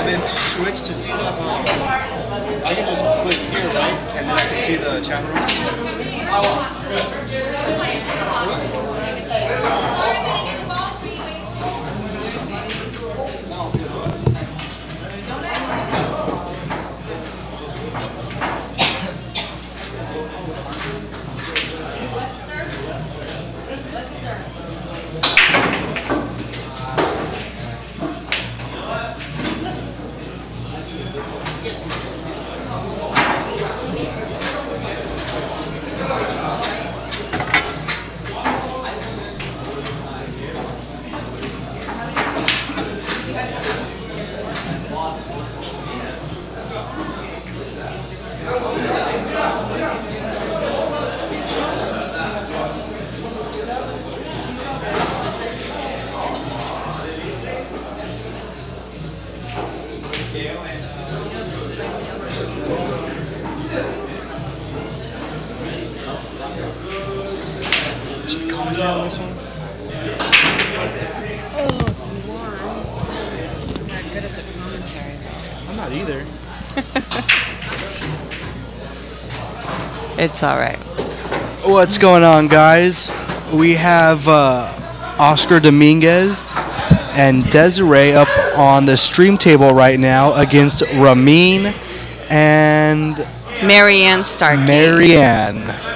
then to switch to see the, I can just click here, right? And then I can see the chat room. Should we commentate on this one? Oh, if you want. I'm not good at the commentaries. I'm not either. It's alright. What's going on, guys? We have Oscar Dominguez and Desiree up on the stream table right now against Ramin and MaryAnn Starkey. MaryAnn.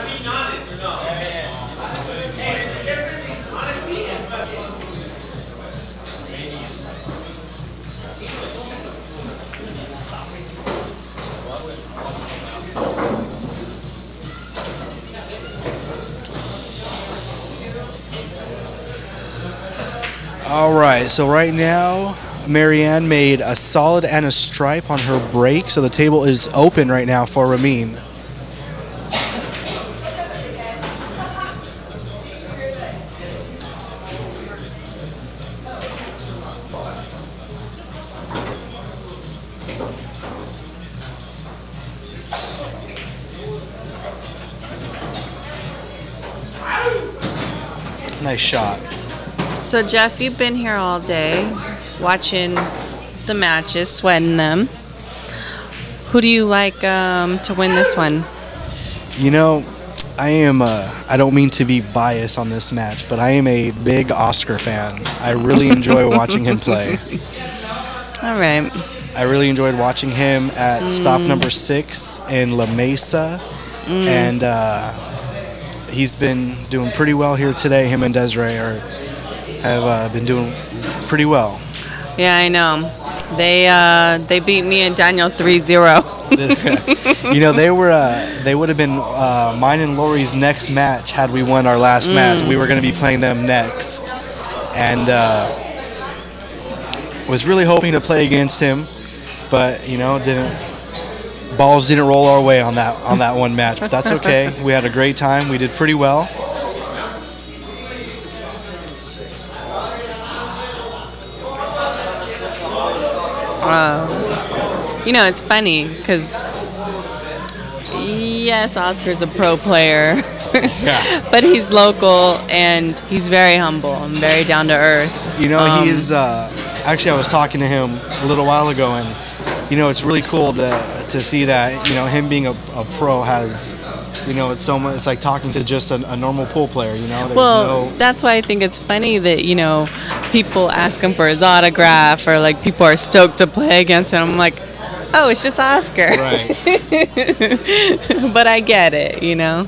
Alright, so right now MaryAnn made a solid and a stripe on her break, so the table is open right now for Ramin. Nice shot. So Jeff, you've been here all day watching the matches, sweating them. Who do you like to win this one? You know, I don't mean to be biased on this match, but I am a big Oscar fan. I really enjoy watching him play. All right. I really enjoyed watching him at stop number 6 in La Mesa, and he's been doing pretty well here today. Him and Desiree have been doing pretty well. Yeah, I know. They beat me and Daniel 3-0. You know, they would have been mine and Lori's next match had we won our last match. We were going to be playing them next, and was really hoping to play against him, but you know, balls didn't roll our way on that one match. But that's okay. We had a great time. We did pretty well. You know, it's funny because, yes, Oscar's a pro player, Yeah. but he's local and he's very humble and very down to earth. You know, he's actually, I was talking to him a little while ago, and you know, it's really cool to see that, you know, him being a pro has, you know, it's so much. It's like talking to just a normal pool player. You know, well, that's why I think it's funny that, you know, people ask him for his autograph, or like people are stoked to play against him. I'm like, oh, it's just Oscar. Right. But I get it, you know.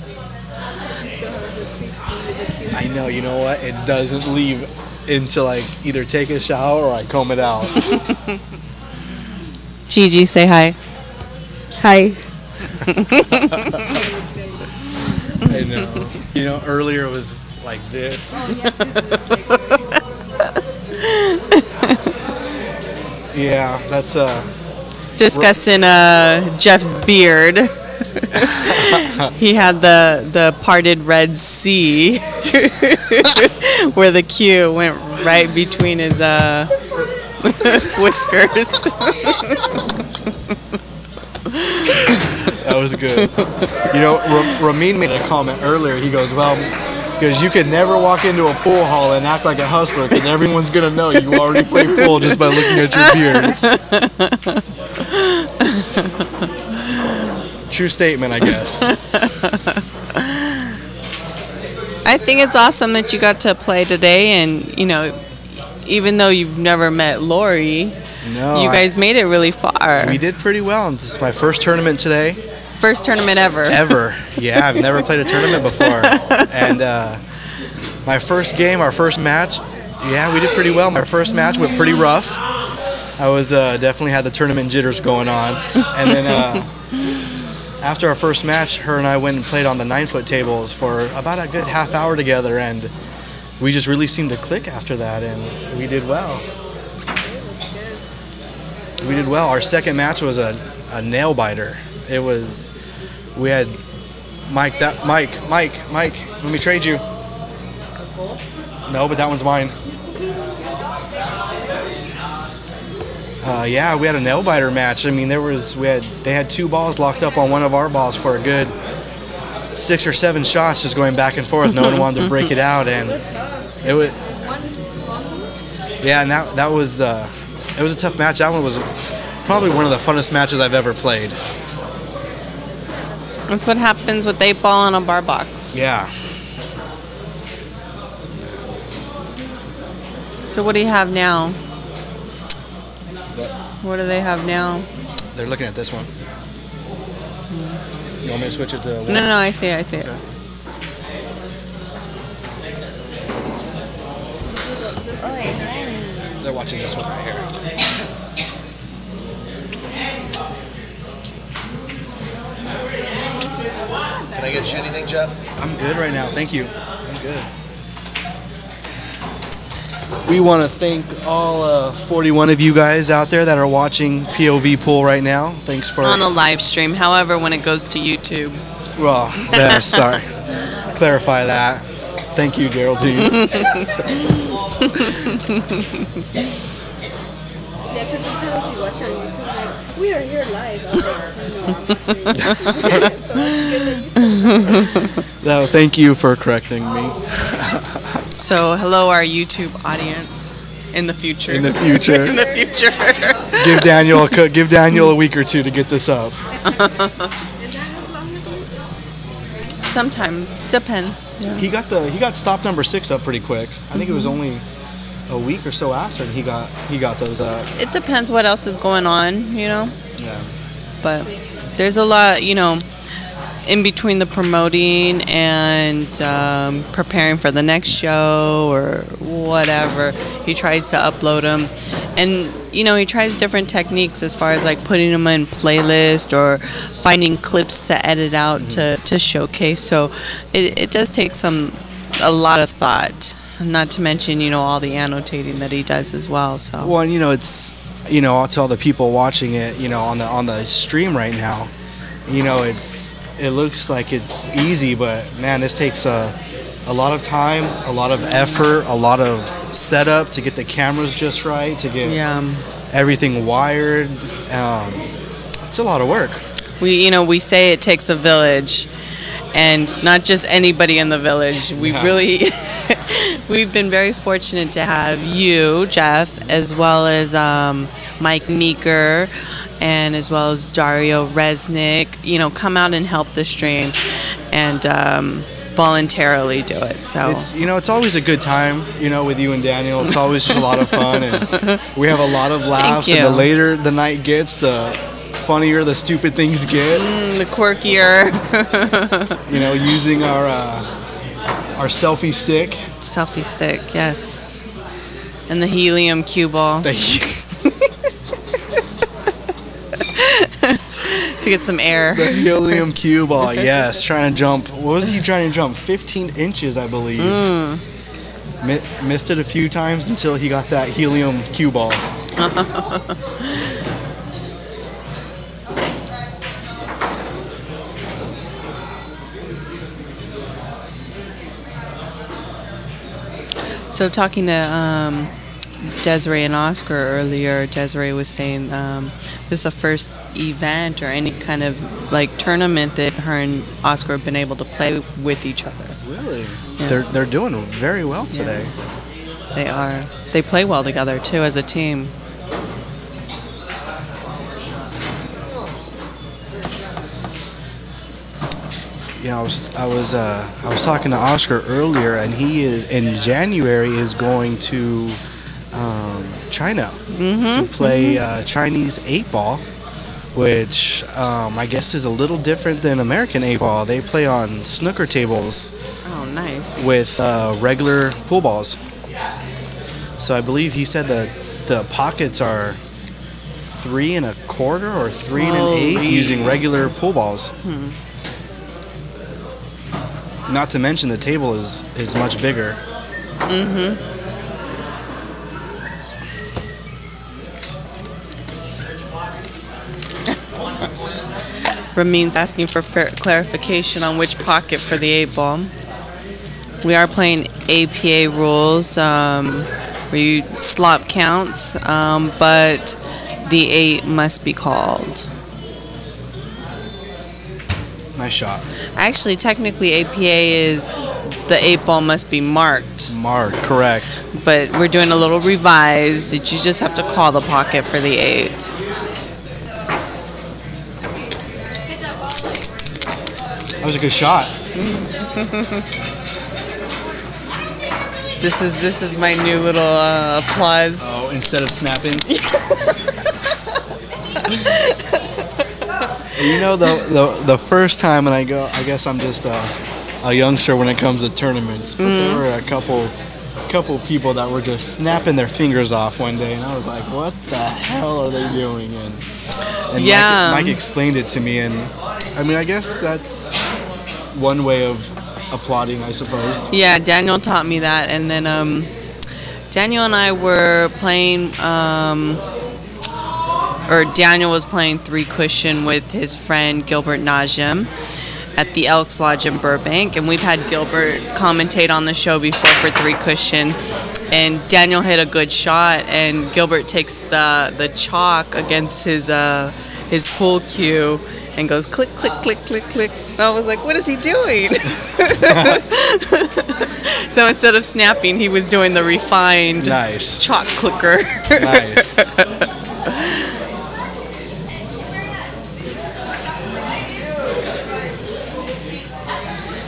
I know. You know what? It doesn't leave until I either take a shower or I comb it out. Gigi, say hi. Hi. I know. You know, earlier it was like this. Yeah, that's Discussing Jeff's beard. He had the parted red C where the Q went right between his whiskers. That was good. You know, Ramin made a comment earlier. He goes, well, Because you could never walk into a pool hall and act like a hustler, because everyone's going to know you already play pool just by looking at your beard. True statement, I guess. I think it's awesome that you got to play today, and even though you've never met Lori, you guys made it really far. We did pretty well. This is my first tournament today. First tournament ever. Ever. Yeah, I've never played a tournament before. And my first game, our first match, yeah, we did pretty well. My first match went pretty rough. I was definitely had the tournament jitters going on. And then after our first match, her and I went and played on the 9-foot tables for about a good half hour together, and we just really seemed to click after that, and we did well. We did well. Our second match was a nail biter. It was, we had Mike, let me trade you. No, but that one's mine. Yeah, we had a nail biter match. I mean, they had 2 balls locked up on one of our balls for a good 6 or 7 shots, just going back and forth. No one wanted to break it out, and it was, yeah, and that was it was a tough match. That one was probably one of the funnest matches I've ever played. That's what happens with 8 ball on a bar box. Yeah. So what do you have now? What do they have now? They're looking at this one. You want me to switch it to one? No, I see it. Okay. They're watching this one right here. Can I get you anything, Jeff? I'm good right now. Thank you. I'm good. We want to thank all 41 of you guys out there that are watching POVPOOL right now. Thanks for... On the live stream, however, when it goes to YouTube. Well, yeah, sorry. Clarify that. Thank you, Geraldine. Yeah, because sometimes you watch on YouTube, like, we are here live. I was like, no, I'm not sure. So it's good that you said that. No, thank you for correcting me. So, hello, our YouTube audience in the future. In the future. In the future. Give Daniel a week or 2 to get this up. Is that as long as it? Sometimes depends. Yeah. He got stop number 6 up pretty quick. I think it was only a week or so after, and he got those up. It depends what else is going on, Yeah. But there's a lot, in between the promoting and preparing for the next show or whatever. He tries to upload them, and he tries different techniques as far as like putting them in playlist or finding clips to edit out to showcase. So it does take a lot of thought. Not to mention, all the annotating that he does as well. So. Well, it's, to all the people watching it, on the stream right now, it looks like it's easy, but man, this takes a lot of time, a lot of effort, a lot of setup to get the cameras just right, to get everything wired. It's a lot of work. We say it takes a village, and not just anybody in the village. We've been very fortunate to have you, Jeff, as well as Mike Meeker, and as well as Dario Resnick, come out and help the stream and voluntarily do it. So it's always a good time, with you and Daniel. It's always just a lot of fun, and we have a lot of laughs. And the later the night gets, the funnier the stupid things get. The quirkier. Using our selfie stick. Selfie stick, yes. And the helium cue ball. To get some air. The helium cue ball, yes. Trying to jump. What was he trying to jump? 15 inches, I believe. Missed it a few times until he got that helium cue ball. So talking to Desiree and Oscar earlier, Desiree was saying this is the first event or any kind of like tournament that her and Oscar have been able to play with each other. Really? Really? Yeah. They're doing very well today. They are. They play well together too as a team. You know, I was talking to Oscar earlier, and he is in January is going to China to play Chinese 8-ball, which I guess is a little different than American 8-ball. They play on snooker tables. Oh, nice. With regular pool balls. So I believe he said that the pockets are 3 1/4 or 3 1/8 using regular pool balls. Not to mention the table is much bigger. Ramin's asking for clarification on which pocket for the 8-ball. We are playing APA rules, where you slop counts, but the 8 must be called. Nice shot. Actually, technically, APA is the 8-ball must be marked. Marked, correct. But we're doing a little revised that you just have to call the pocket for the 8. That was a good shot. This is my new little applause. Oh, instead of snapping. You know, the first time, and I guess I'm just a youngster when it comes to tournaments, but there were a couple people that were just snapping their fingers off one day, and I was like, what the hell are they doing? And Yeah. Mike explained it to me, and I mean, I guess that's one way of applauding, I suppose. Yeah, Daniel taught me that, and then Daniel and I were playing, or Daniel was playing 3-cushion with his friend Gilbert Najim at the Elks Lodge in Burbank, and we've had Gilbert commentate on the show before for 3-cushion, and Daniel hit a good shot, and Gilbert takes the chalk against his pool cue and goes click, click, click, click, click. And I was like, what is he doing? So instead of snapping, he was doing the refined Nice. chalk clicker. Nice.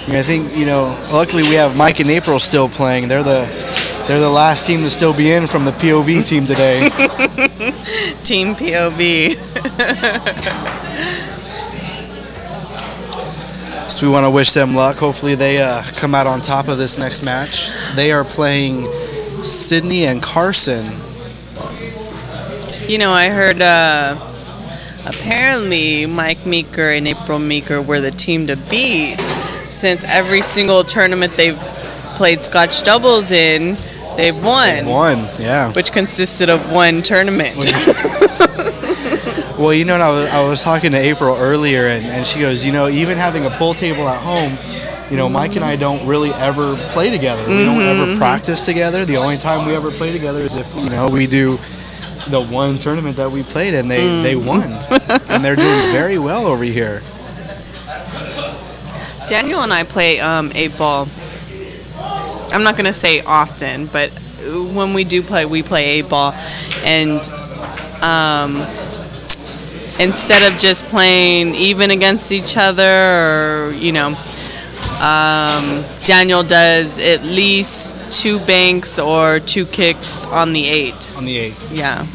I think, you know, luckily we have Mike and April still playing. They're the last team to still be in from the POV team today. Team POV. So we want to wish them luck. Hopefully they come out on top of this next match. They are playing Sydney and Carson. You know, I heard apparently Mike Meeker and April Meeker were the team to beat, since every single tournament they've played Scotch doubles in, they've won. Yeah. Which consisted of one tournament. Well, you know, I was talking to April earlier, and she goes, you know, even having a pool table at home, you know, Mike and I don't really ever play together. We don't ever practice together. The only time we ever play together is if, you know, we do the one tournament that we played, and they won. And they're doing very well over here. Daniel and I play 8-ball. I'm not going to say often, but when we do play, we play 8-ball. And instead of just playing even against each other, or, you know, Daniel does at least 2 banks or 2 kicks on the 8. On the 8. Yeah.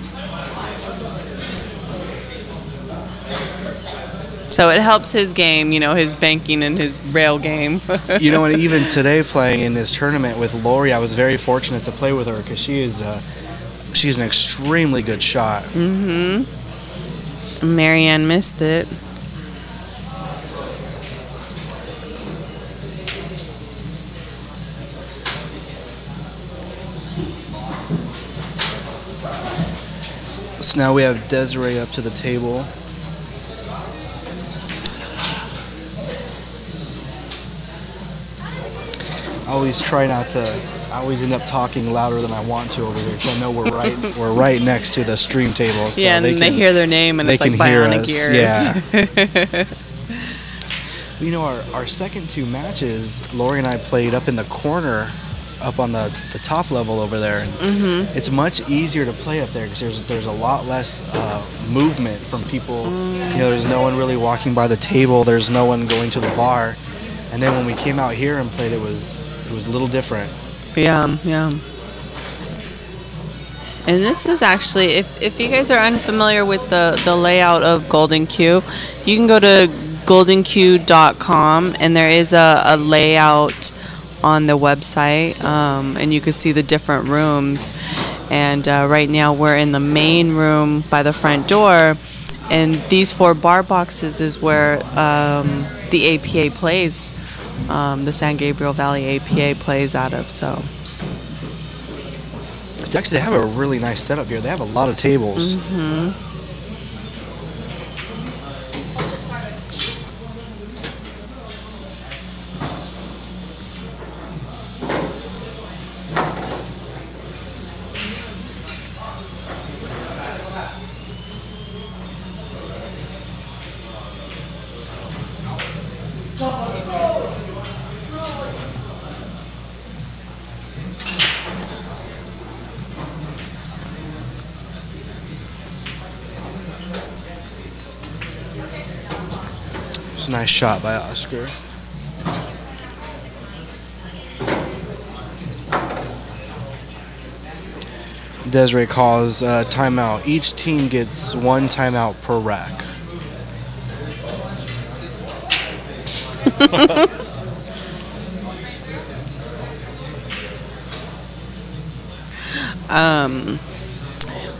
So it helps his game, you know, his banking and his rail game. You know, and even today playing in this tournament with Lori, I was very fortunate to play with her because she's an extremely good shot. MaryAnn missed it. So now we have Desiree up to the table. I always end up talking louder than I want to over here because I know we're right next to the stream table. So yeah, and they hear their name and it's like bionic ears. Yeah. You know, our second two matches, Lori and I played up in the corner, up on the top level over there. And it's much easier to play up there because there's a lot less movement from people. You know, there's no one really walking by the table. There's no one going to the bar. And then when we came out here and played, it was a little different. Yeah. And this is actually, if you guys are unfamiliar with the layout of Golden Q, you can go to goldenq.com, and there is a layout on the website, and you can see the different rooms. And right now we're in the main room by the front door, and these 4 bar boxes is where the APA plays, the San Gabriel Valley APA plays out of. So Actually, they have a really nice setup here. They have a lot of tables. It's a nice shot by Oscar. Desiree calls timeout. Each team gets 1 timeout per rack.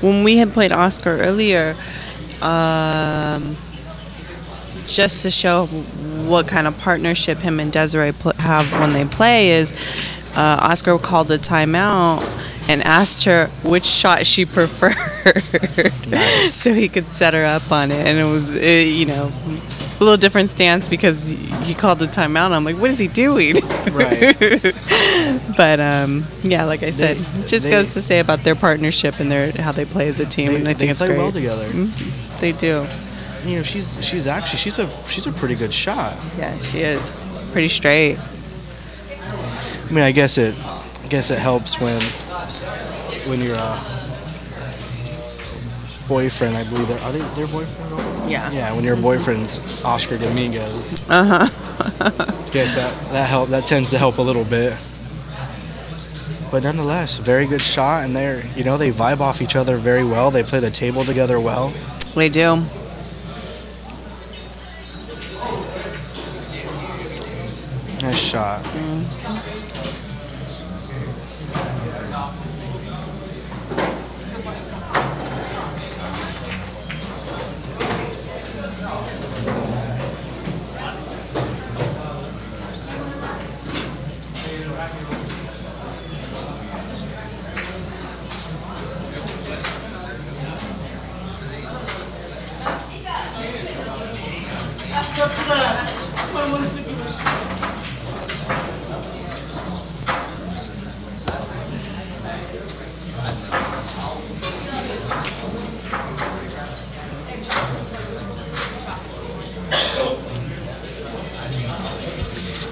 when we had played Oscar earlier, just to show what kind of partnership him and Desiree have when they play, is Oscar called a timeout and asked her which shot she preferred. Nice. So he could set her up on it. And it was, you know, a little different stance because he called a timeout. And I'm like, what is he doing? Right. But, yeah, like I said, it just goes to say about their partnership and how they play as a team. And I think it's play great. well together. They do. You know, she's a pretty good shot. Yeah, she is. Pretty straight. I mean, I guess it helps when your boyfriend, I believe, are they their boyfriend? Yeah. When your boyfriend's Oscar Domingos. Guess that tends to help a little bit. But nonetheless, very good shot, and they vibe off each other very well. They play the table together well. They do. Nice shot.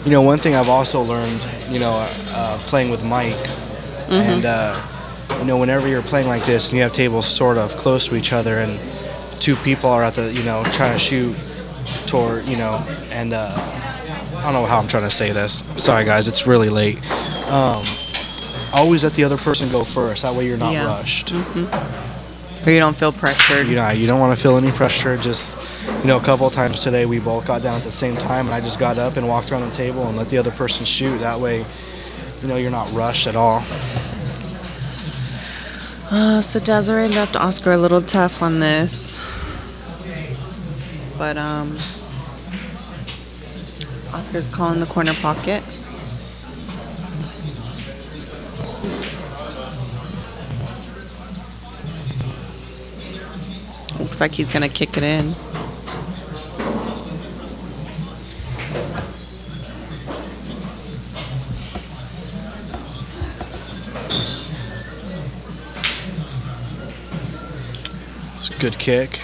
You know, one thing I've also learned, playing with Mike, and whenever you're playing like this and you have tables sort of close to each other, and 2 people are at the, trying to shoot toward, and I don't know how I'm trying to say this. Sorry, guys, it's really late. Always let the other person go first. That way you're not rushed. Or you don't feel pressured. You don't want to feel any pressure. Just, a couple of times today we both got down at the same time, and I just got up and walked around the table and let the other person shoot. That way, you're not rushed at all. So Desiree left Oscar a little tough on this. But Oscar's calling the corner pocket. Looks like he's going to kick it in. It's a good kick.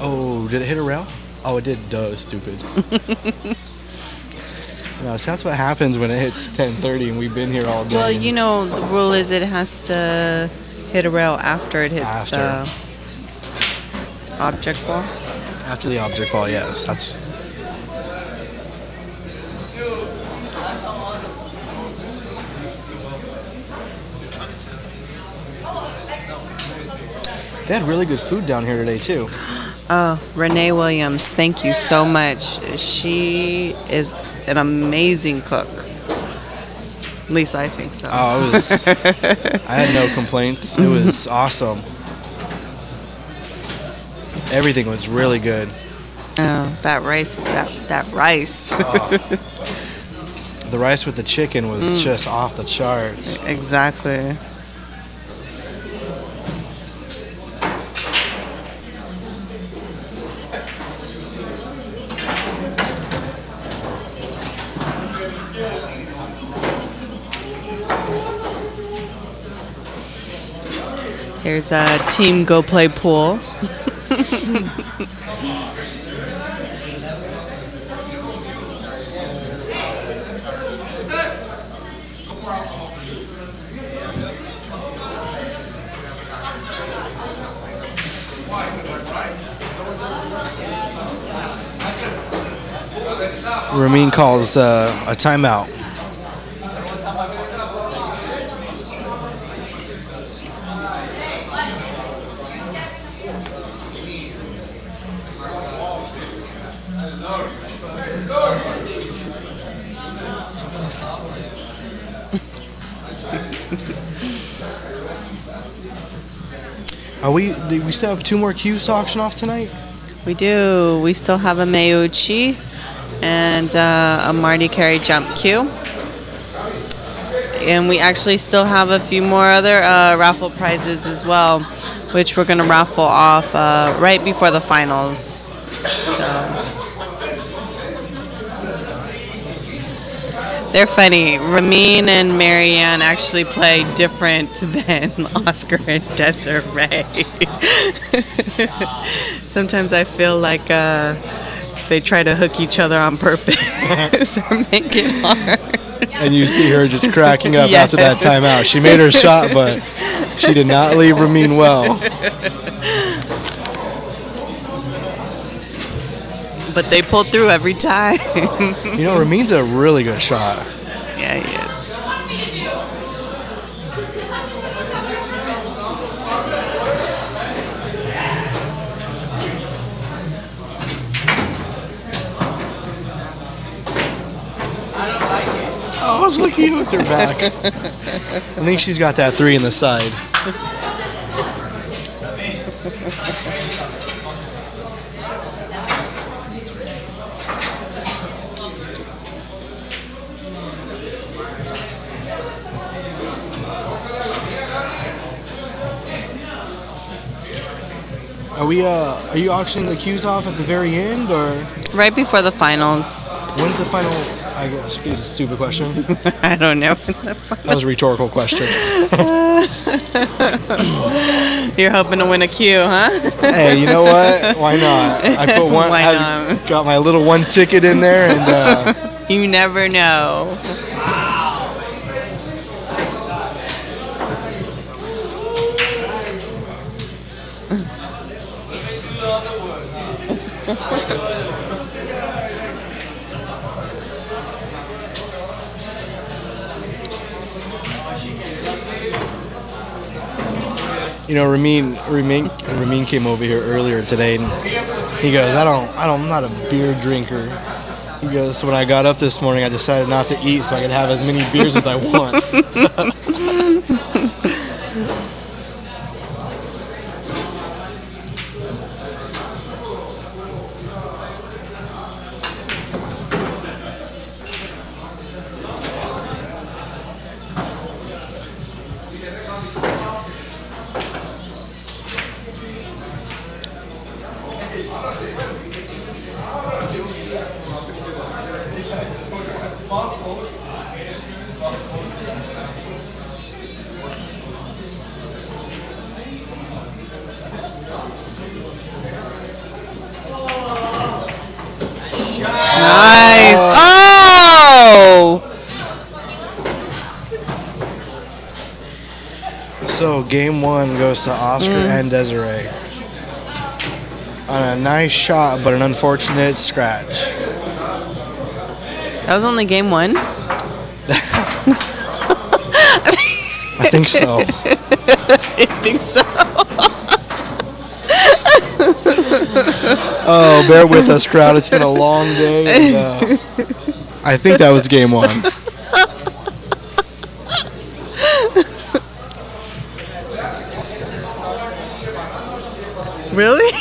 Oh, did it hit a rail? Oh, it did. Duh, it was stupid. No, so that's what happens when it hits 10:30 and we've been here all day. Well, you know, the rule is it has to hit a rail after it hits the object ball. After the object ball, yes. That's. They had really good food down here today too. Oh, Renee Williams, thank you so much. She is an amazing cook. At least I think so. Oh, it was. I had no complaints. It was awesome. Everything was really good. Oh, that rice, that rice. The rice with the chicken was just off the charts. Exactly. Here's a team go play pool. Ramin calls a timeout. We still have 2 more cues to auction off tonight? We do. We still have a Mayuchi and a Marty Carey jump cue. And we actually still have a few more other raffle prizes as well, which we're going to raffle off right before the finals. So they're funny. Ramin and MaryAnn actually play different than Oscar and Desiree. Sometimes I feel like they try to hook each other on purpose or make it hard. And you see her just cracking up Yeah. after that timeout. She made her shot, but she did not leave Ramin well. But they pull through every time. You know, Ramin's a really good shot. Yeah, he is. Oh, look, he hooked her back. I think she's got that 3 in the side. Are you auctioning the cues off at the very end, or Right before the finals. when's the final? I guess it's a stupid question. I don't know. That was a rhetorical question. You're hoping to win a cue, huh? Hey, you know what? Why not? I put one. Why I not? got my little 1 ticket in there, and You never know. you know, Ramin came over here earlier today, and he goes, I'm not a beer drinker. He goes, when I got up this morning, I decided not to eat so I could have as many beers as I want. Nice. Oh! game 1 goes to Oscar and Desiree. On a nice shot, but an unfortunate scratch. That was only game 1? I think so. I think so. Oh, bear with us, crowd. It's been a long day. And, I think that was game 1. Really?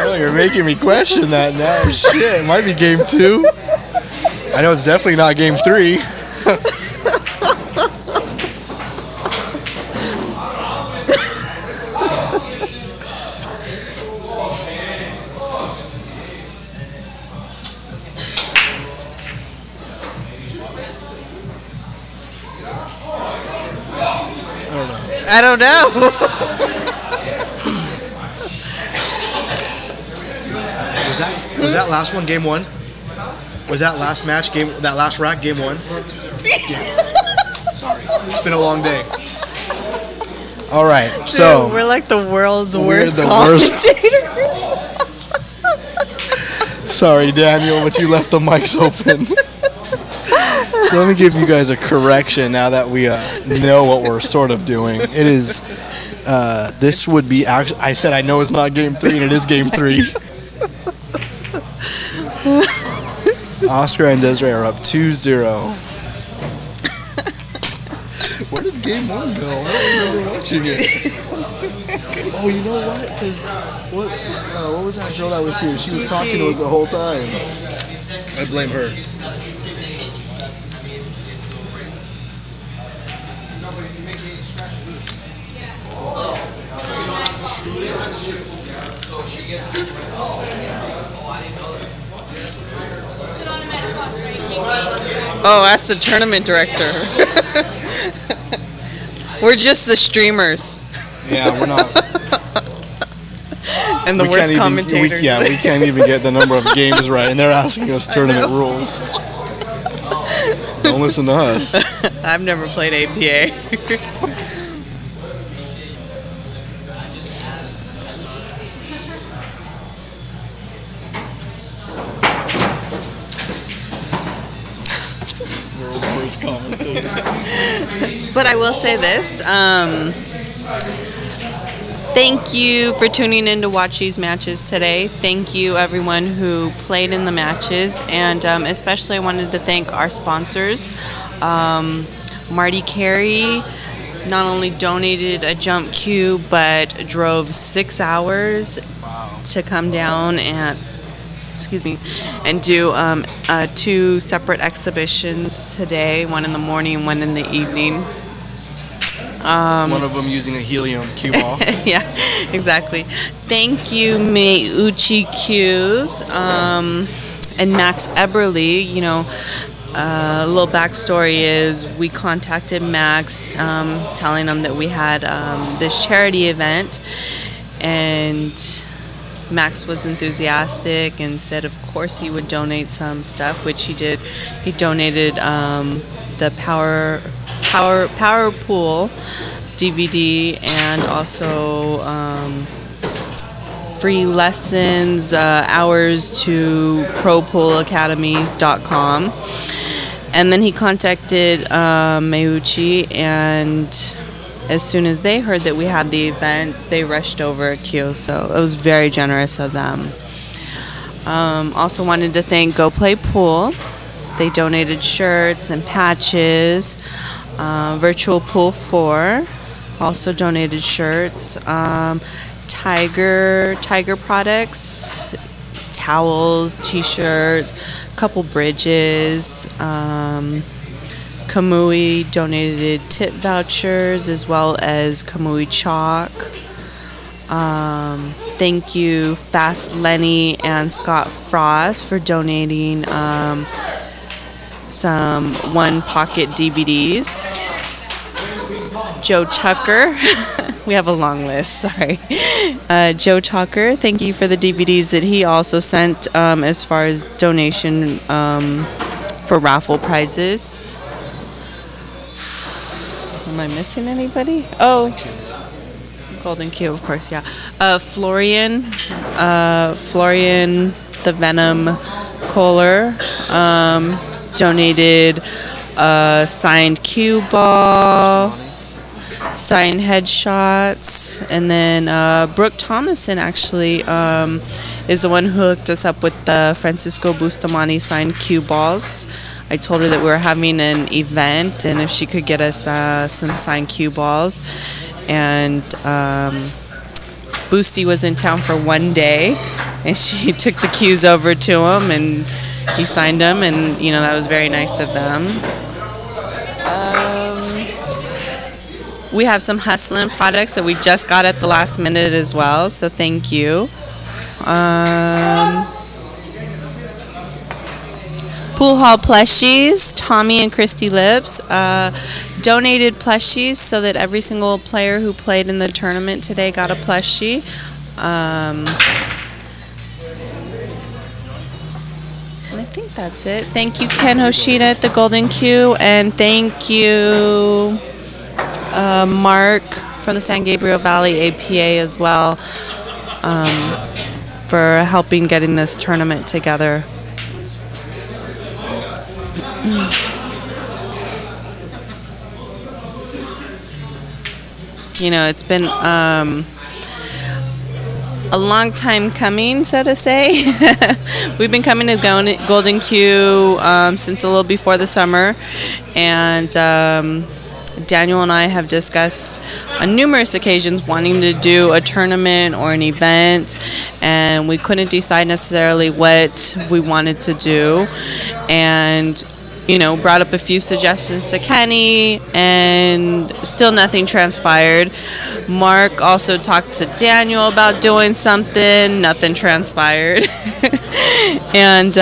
Oh, you're making me question that now. Shit, it might be game 2. I know it's definitely not game 3. I don't know. Was that last one game 1? Was that last match game? That last rack game 1? Yeah. Sorry, it's been a long day. All right, Dude, so we're like the world's worst the commentators. Sorry, Daniel, but you left the mics open. So let me give you guys a correction now that we know what we're sort of doing. It is, this would be, I said I know it's not game 3 and it is game 3. Oscar and Desiree are up 2-0. Where did game 1 go? I don't remember watching it. Oh, you know what? Because what was that girl that was here? She was talking to us the whole time. I blame her. Oh, ask the tournament director. We're just the streamers. Yeah, we're not. And the worst commentators. We can't even get the number of games right, and they're asking us tournament rules. Don't listen to us. I've never played APA. But I will say this. Thank you for tuning in to watch these matches today. Thank you everyone who played in the matches, and especially I wanted to thank our sponsors. Marty Carey not only donated a jump cue, but drove 6 hours to come down and do 2 separate exhibitions today, one in the morning, one in the evening. One of them using a helium cue ball. Yeah, exactly. Thank you, Meuchi Cues, and Max Eberly. You know, a little backstory is we contacted Max, telling him that we had this charity event, and Max was enthusiastic and said of course he would donate some stuff, which he did. He donated the POVPOOL DVD and also free lessons, hours to ProPoolAcademy.com. And then he contacted Meuchi, and as soon as they heard that we had the event, they rushed over a queue, so it was very generous of them. Also wanted to thank Go Play Pool. They donated shirts and patches. Virtual Pool 4 also donated shirts. Tiger products, towels, t-shirts, a couple bridges. Kamui donated tip vouchers as well as Kamui chalk. Thank you Fast Lenny and Scott Frost for donating some One Pocket DVDs. Joe Tucker, we have a long list, sorry. Joe Tucker, thank you for the DVDs that he also sent as far as donation for raffle prizes. Am I missing anybody? Oh, Golden Q, of course, yeah. Florian the Venom Kohler donated a signed cue ball, signed headshots, and then Brooke Thomason actually is the one who hooked us up with the Francisco Bustamante signed cue balls. I told her that we were having an event and if she could get us some signed cue balls. And Boosty was in town for one day, and she took the cues over to him, and he signed them, and you know that was very nice of them. We have some Hustlin' products that we just got at the last minute as well, so thank you. Pool Hall plushies, Tommy and Christy Lips donated plushies so that every single player who played in the tournament today got a plushie. And I think that's it. Thank you, Ken Hoshida at the Golden Q, and thank you, Mark from the San Gabriel Valley APA as well, for helping getting this tournament together. You know, it's been a long time coming, so to say. We've been coming to Golden Q since a little before the summer, and Daniel and I have discussed on numerous occasions wanting to do a tournament or an event, and we couldn't decide necessarily what we wanted to do, and you know, brought up a few suggestions to Kenny, and still nothing transpired. Mark also talked to Daniel about doing something, nothing transpired. And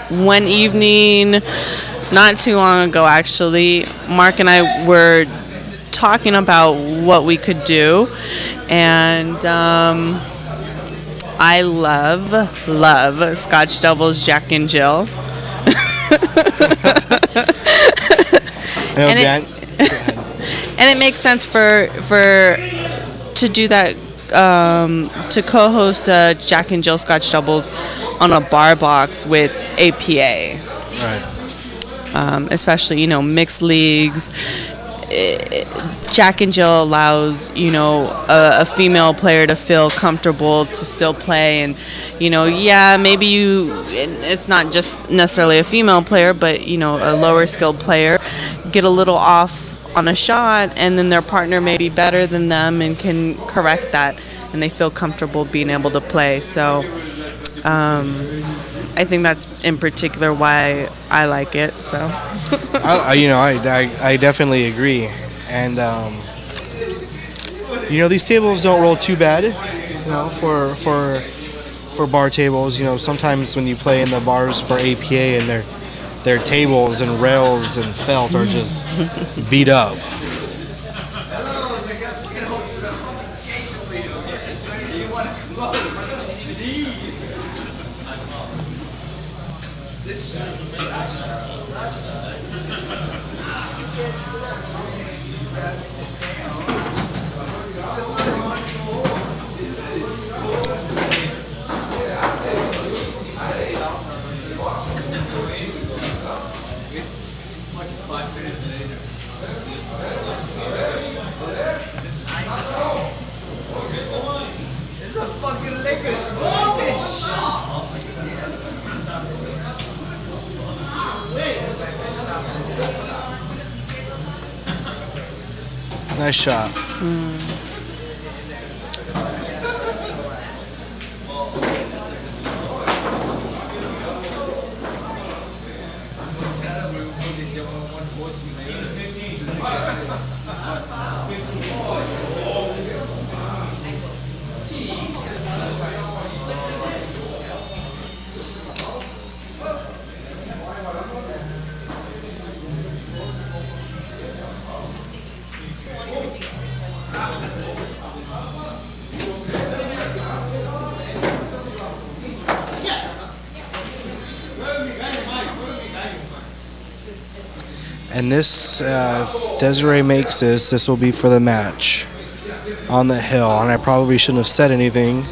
one evening, not too long ago actually, Mark and I were talking about what we could do, and I love Scotch Doubles Jack and Jill. And it makes sense for to do that, to co-host Jack and Jill Scotch Doubles on a bar box with APA. Right. Especially, you know, mixed leagues. Jack and Jill allows, you know, a female player to feel comfortable to still play, and you know, yeah, maybe it's not just necessarily a female player, but you know, a lower skilled player get a little off on a shot, and then their partner may be better than them and can correct that, and they feel comfortable being able to play. So I think that's in particular why I like it. So I definitely agree, and you know, these tables don't roll too bad, you know, for bar tables. You know, sometimes when you play in the bars for APA and their tables and rails and felt are just beat up. Nice shot. And this, if Desiree makes this will be for the match on the hill. And I probably shouldn't have said anything.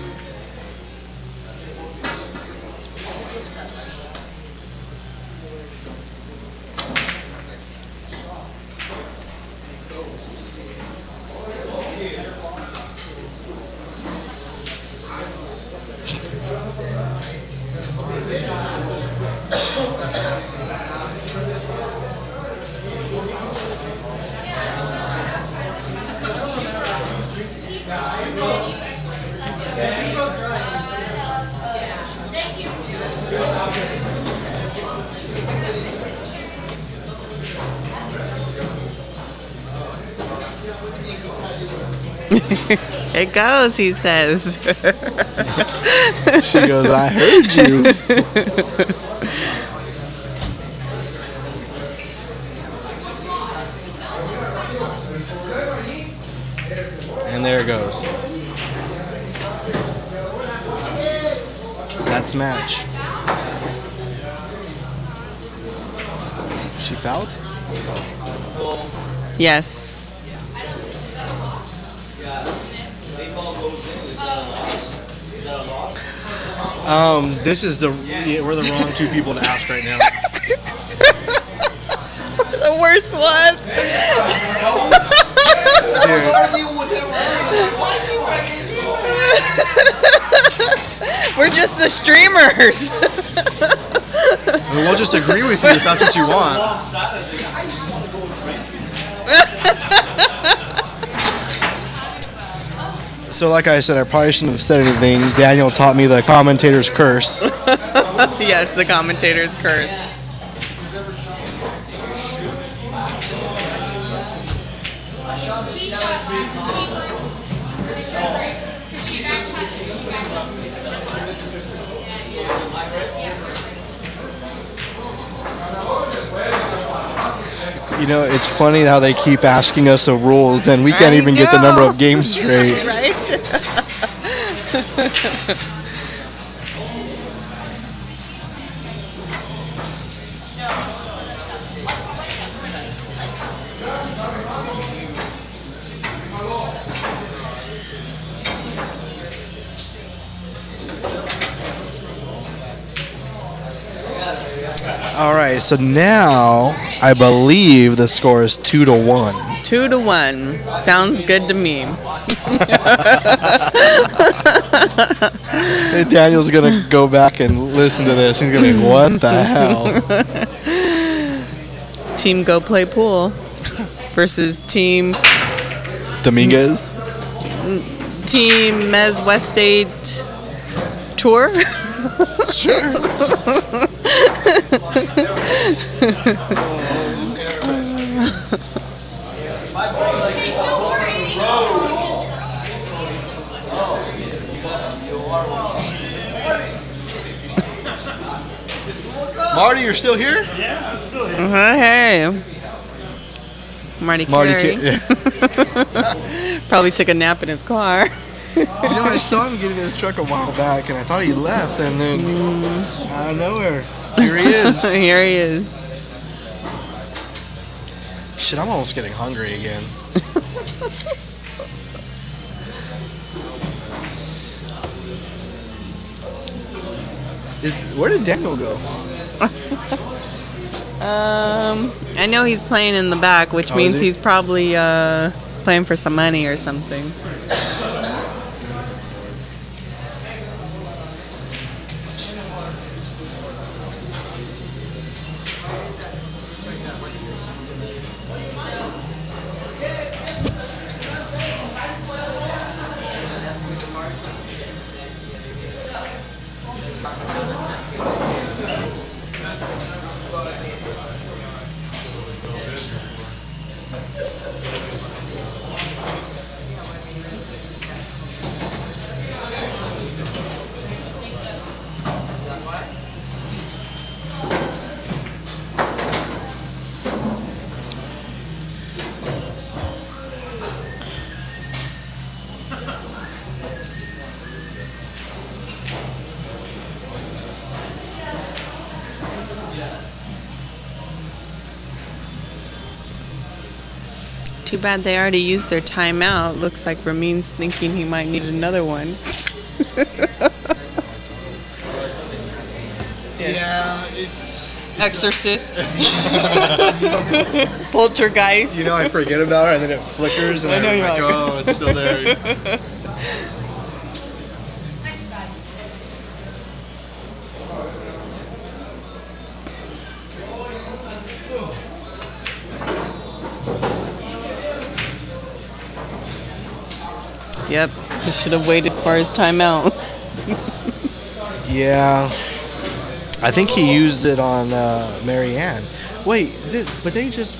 It goes, he says. She goes, I heard you. And there it goes. That's match. She fouled? Yes. This is we're the wrong two people to ask right now. The worst ones. We're just the streamers. We'll just agree with you if that's what you want. So like I said, I probably shouldn't have said anything. Daniel taught me the commentator's curse. Yes, the commentator's curse. You know, it's funny how they keep asking us the rules and we can't even get the number of games straight. Right? All right, so now I believe the score is 2-1. 2-1. Sounds good to me. Daniel's gonna go back and listen to this. He's gonna be, what the hell? Team Go Play Pool versus Team Dominguez? Team Mez West State Tour. Sure. Marty, you're still here? Yeah, I'm still here. Hey. Marty Carey. Yeah. Probably took a nap in his car. You know, I saw him getting in his truck a while back, and I thought he left, and then out of nowhere, here he is. Here he is. Shit, I'm almost getting hungry again. Where did Daniel go? I know he's playing in the back, which means he's probably playing for some money or something. Too bad they already used their timeout. Looks like Ramin's thinking he might need another one. Yeah. Exorcist. Poltergeist. You know, I forget about it, and then it flickers, and I know I'm you're like, like- oh, it's still there. Yep. He should have waited for his timeout. Yeah. I think he used it on MaryAnn. Wait, but they just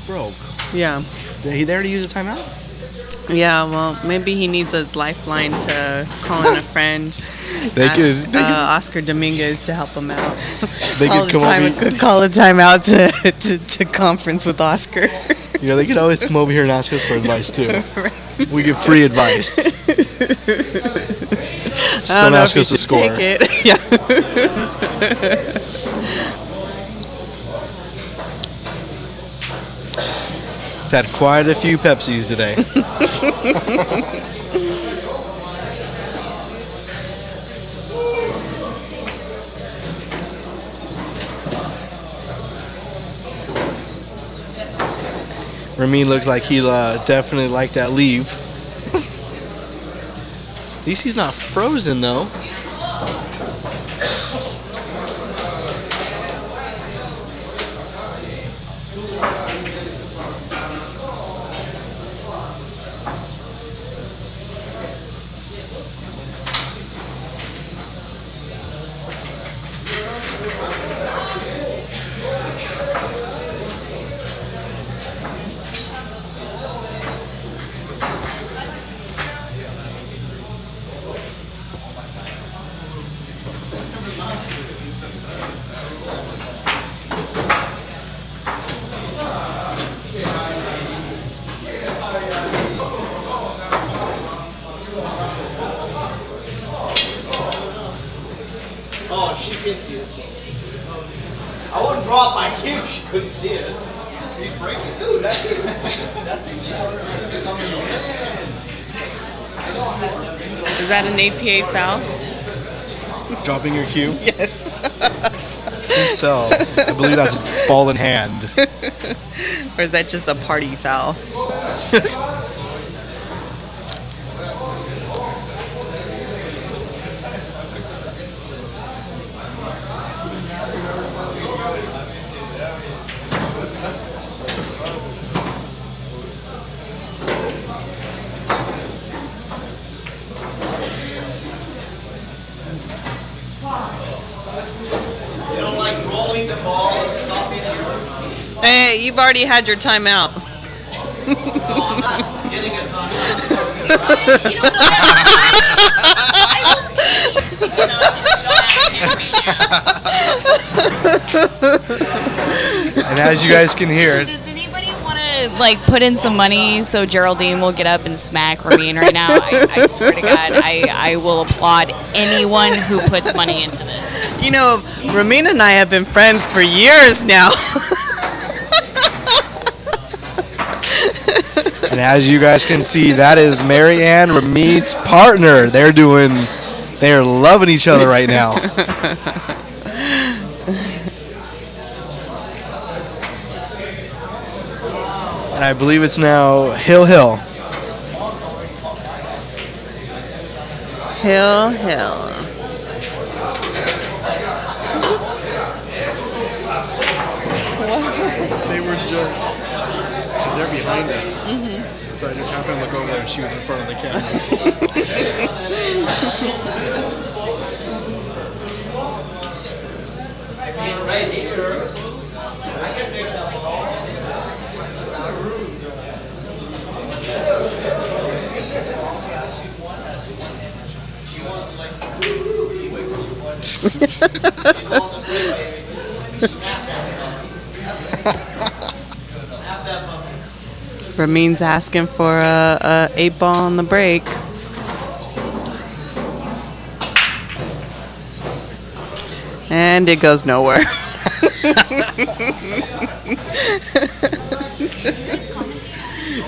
broke. Yeah. Did he already use a timeout? Yeah, well, maybe he needs his lifeline to call in a friend. They Ask, could Oscar Dominguez to help him out. They call, could come over. Call a timeout to conference with Oscar. You know, they could always come over here and ask us for advice too. We give free advice. Just I don't don't know ask if you us to should score. take it. Yeah. Had quite a few Pepsis today. Ramin looks like he'll definitely like that leave. At least he's not frozen though. Oh, she can see it. I wouldn't drop my cue if she couldn't see it. He's breaking. Dude, that thing's coming in. Is that an APA foul? Dropping your cue? Yes. I think so. I believe that's ball in hand. Or is that just a party foul? You don't like rolling the ball and stopping your... Hey, you've already had your timeout. No, I'm not getting a time. You know what? And as you guys can hear, Does anybody want to like put in some money so Geraldine will get up and smack Ramin right now? I swear to God, I will applaud anyone who puts money into this. You know, Ramin and I have been friends for years now. and as you guys can see, that is MaryAnn, Ramin's partner. They're loving each other right now. And I believe it's now Hill. Hill. They were just, because they're behind us. So I just happened to look over there and she was in front of the camera. Right here. I can make that ball. She wasn't like, Ramin's asking for a 8-ball on the break. And it goes nowhere.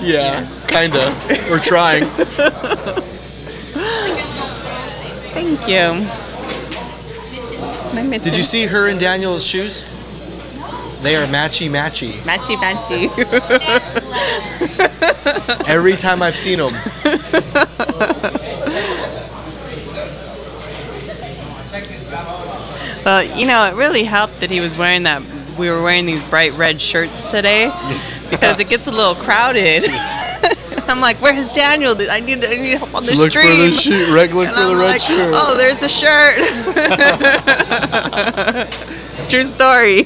Yeah, kinda. We're trying. Thank you. My mitten. Did you see her and Daniel's shoes? They are matchy-matchy. Matchy. Every time I've seen them. Well, you know, it really helped that he was wearing that. We were wearing these bright red shirts today because it gets a little crowded. I'm like, where's Daniel? I need help on the Look stream. for the shirt. Look for the red shirt. Oh, there's a shirt. True story.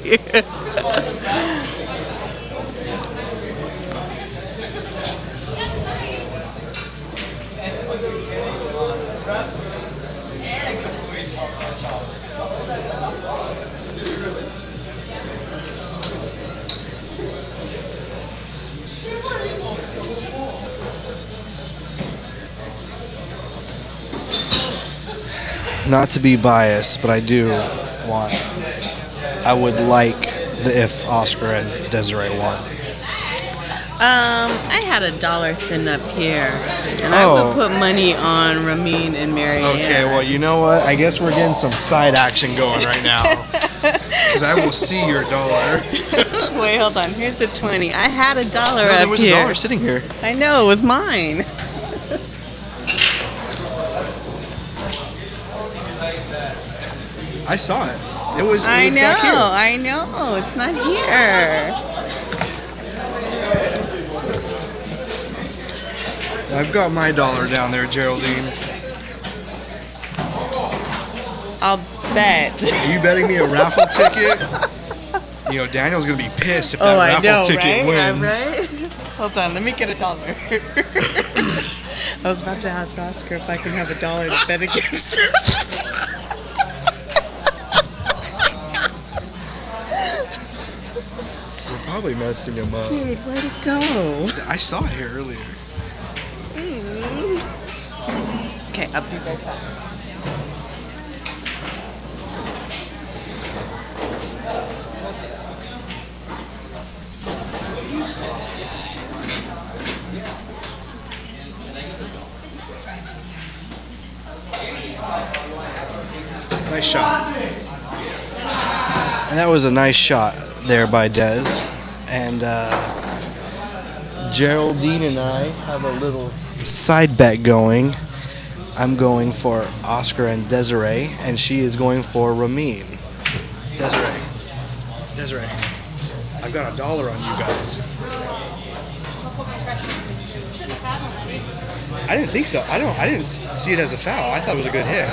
Not to be biased, but I would like if Oscar and Desiree won. I had $1 sitting up here, and I would put money on Ramin and MaryAnn. Okay, well, you know what? I guess we're getting some side action going right now. Because I will see your dollar. Wait, hold on. Here's the 20. I had $1 up here. There was $1 sitting here. I know, it was mine. I saw it. It was I back here. know. It's not here. I've got my $1 down there, Geraldine. I'll bet. Are you betting me a raffle ticket? You know, Daniel's going to be pissed if that raffle ticket wins. Right? Hold on, let me get $1. I was about to ask Oscar if I can have $1 to bet against him. We're probably messing him up. Dude, where'd it go? I saw it here earlier. Okay, I'll be right back. Nice shot. And that was a nice shot there by Des. And Geraldine and I have a little side bet going. I'm going for Oscar and Desiree, and she is going for Ramin. Desiree, I've got $1 on you guys. I didn't think so. I didn't see it as a foul. I thought it was a good hit.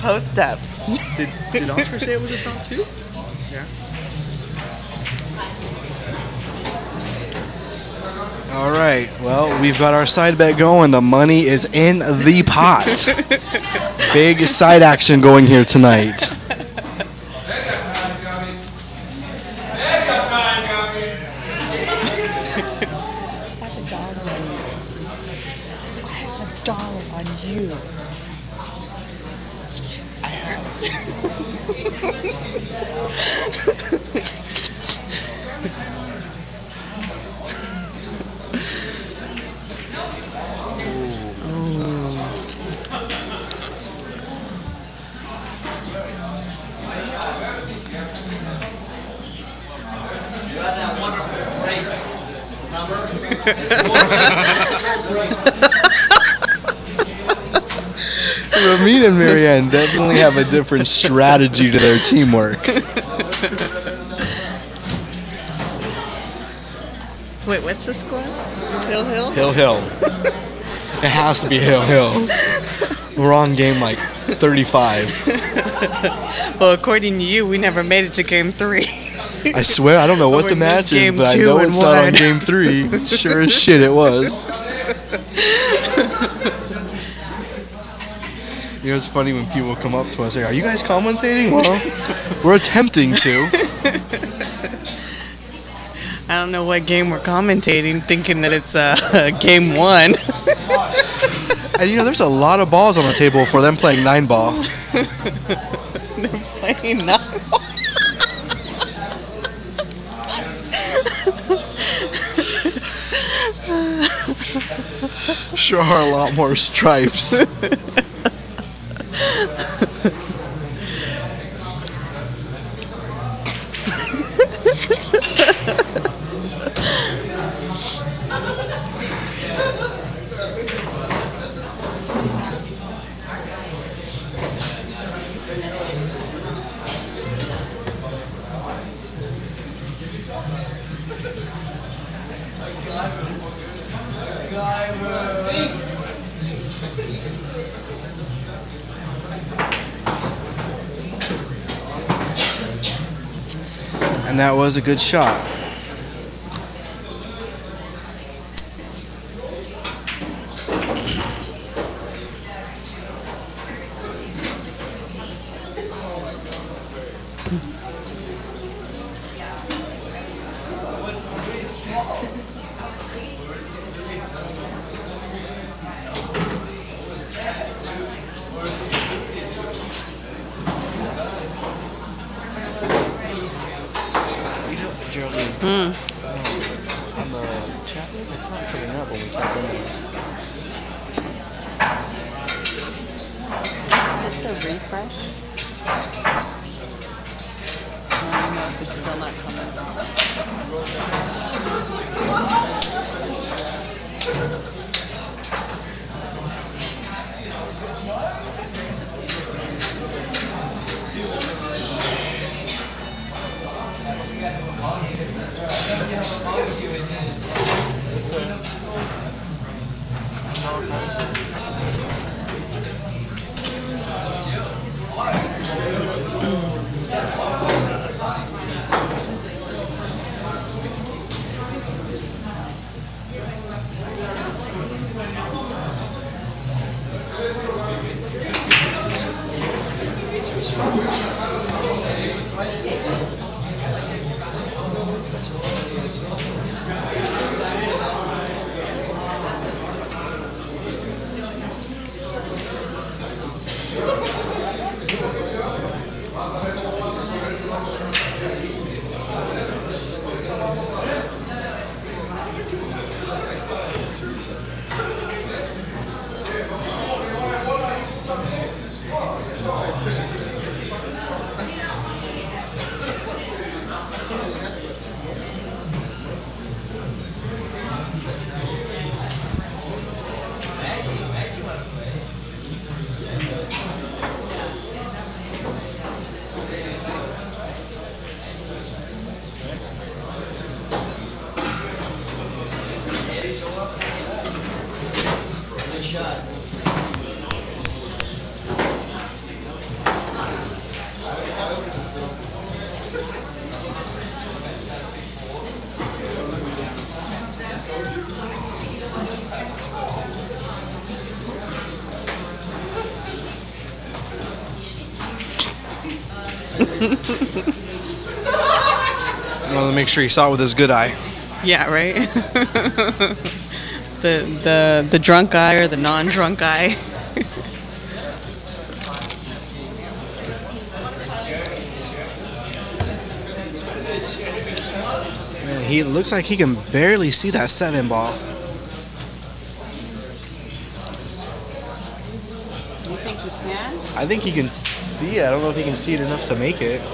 Post up. Did Oscar say it was a foul too? Yeah. All right. Well, we've got our side bet going. The money is in the pot. Big side action going here tonight. $1 on you. Ramin and MaryAnn definitely have a different strategy to their teamwork. Wait, what's the score? Hill? Hill. It has to be Hill. We're on game like 35. Well, according to you, we never made it to game 3. I swear, I don't know what the match is, but I know it's not on game 3. Sure as shit it was. You know, it's funny when people come up to us and say, "Are you guys commentating?" Well, we're attempting to. I don't know what game we're commentating, thinking that it's game 1. And you know, there's a lot of balls on the table for them playing 9-ball. They're playing 9-ball. Sure are a lot more stripes. And that was a good shot. Geraldine, on the chat, it's not coming up when we type in there. Hit the refresh. I don't know if it's still not coming. I want to make sure he saw it with his good eye. Yeah, right. the drunk eye or the non-drunk eye. Man, he looks like he can barely see that 7 ball. You think he can? I think he can see it. I don't know if he can see it enough to make it. I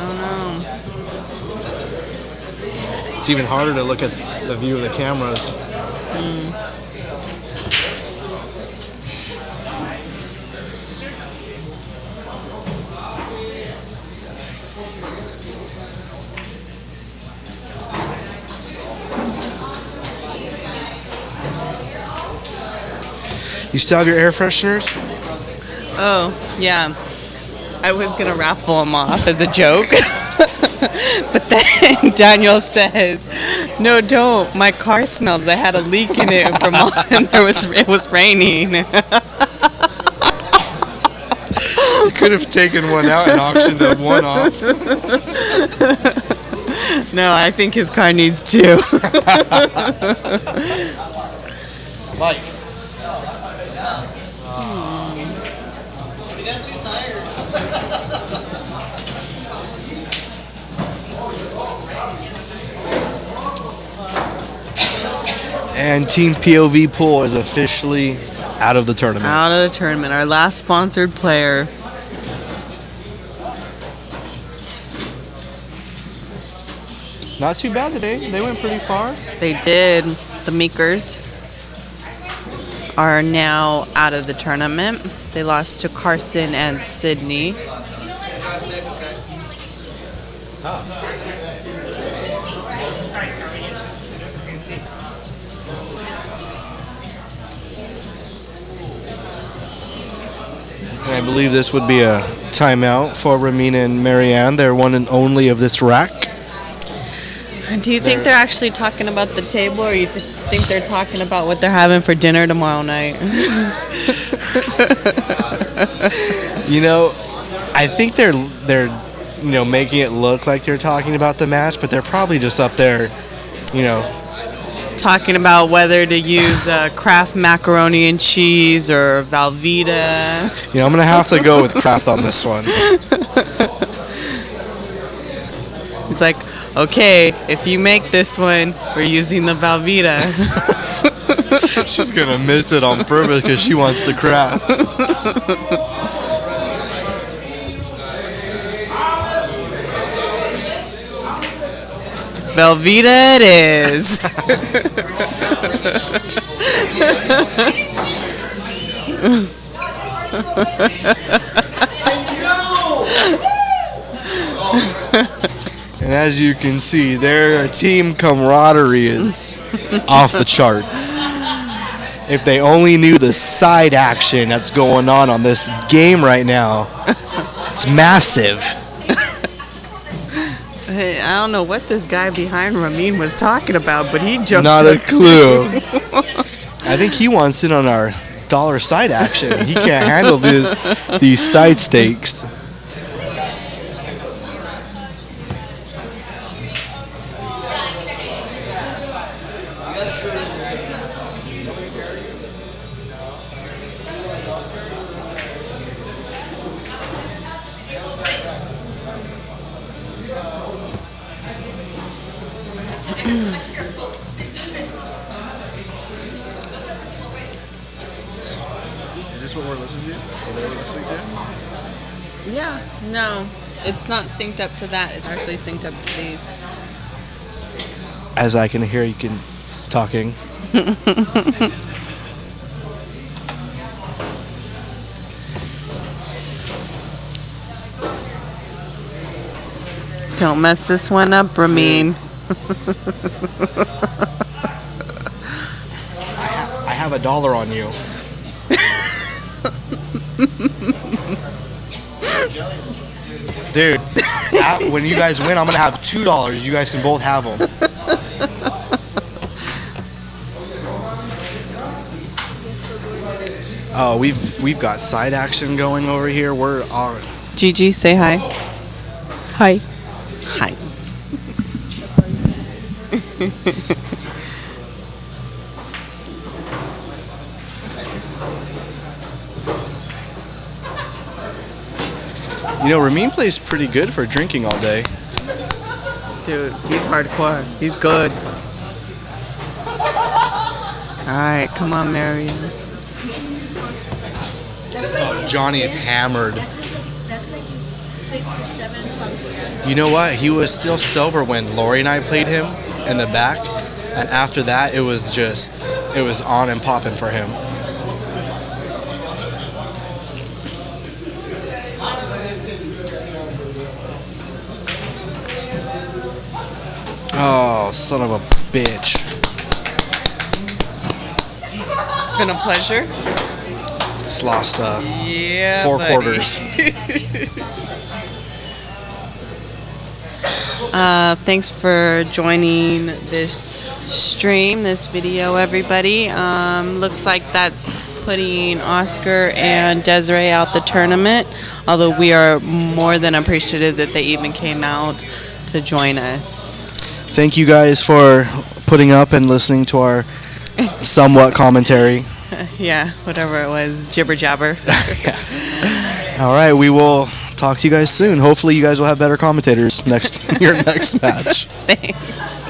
don't know. It's even harder to look at the view of the cameras. You still have your air fresheners? Oh, yeah. I was going to raffle them off as a joke. But then Daniel says, "No, don't. My car smells. I had a leak in it from all, and it was raining." You could have taken one out and auctioned the one off. No, I think his car needs 2. Mike. And Team POVPOOL is officially out of the tournament. Out of the tournament. Our last sponsored player. Not too bad today. They went pretty far. They did. The Meekers are now out of the tournament. They lost to Carson and Sydney. And I believe this would be a timeout for Ramin and MaryAnn. They're one and only of this rack. Do you think they're actually talking about the table, or you think they're talking about what they're having for dinner tomorrow night? You know, I think they're making it look like they're talking about the match, but they're probably just up there, Talking about whether to use Kraft macaroni and cheese or Velveeta. I'm gonna have to go with Kraft on this one. It's like, okay, if you make this one, we're using the Velveeta. She's gonna miss it on purpose because she wants the Kraft. Velveeta it is. And as you can see, their team camaraderie is off the charts. If they only knew the side action that's going on this game right now, it's massive. Hey, I don't know what this guy behind Ramin was talking about, but he jumped. Not a clue. I think he wants in on our dollar side action. He can't handle these side stakes. Is this what we're listening to? What they were listening to? Yeah, no, it's not synced up to that. It's actually synced up to these. As I can hear you talking. Don't mess this one up, Ramin. I have $1 on you. Dude, when you guys win, I'm gonna have $2. You guys can both have them. Oh, we've got side action going over here. We're on. Gigi, say hi. Hi. Hi. Ramin plays pretty good for drinking all day. Dude, he's hardcore. He's good. Alright, come on, MaryAnn. Oh, Johnny is hammered. That's like 6 or 7. You know what? He was still sober when Lori and I played him in the back. And after that, it was on and popping for him. Oh, son of a bitch. It's been a pleasure. It's lost 4 buddy. quarters. Thanks for joining this stream, this video, everybody. Looks like that's putting Oscar and Desiree out the tournament, although we are more than appreciative that they even came out to join us. Thank you guys for putting up and listening to our somewhat commentary. Yeah, whatever it was, jibber jabber. All right, we will talk to you guys soon. Hopefully you guys will have better commentators your next match. Thanks.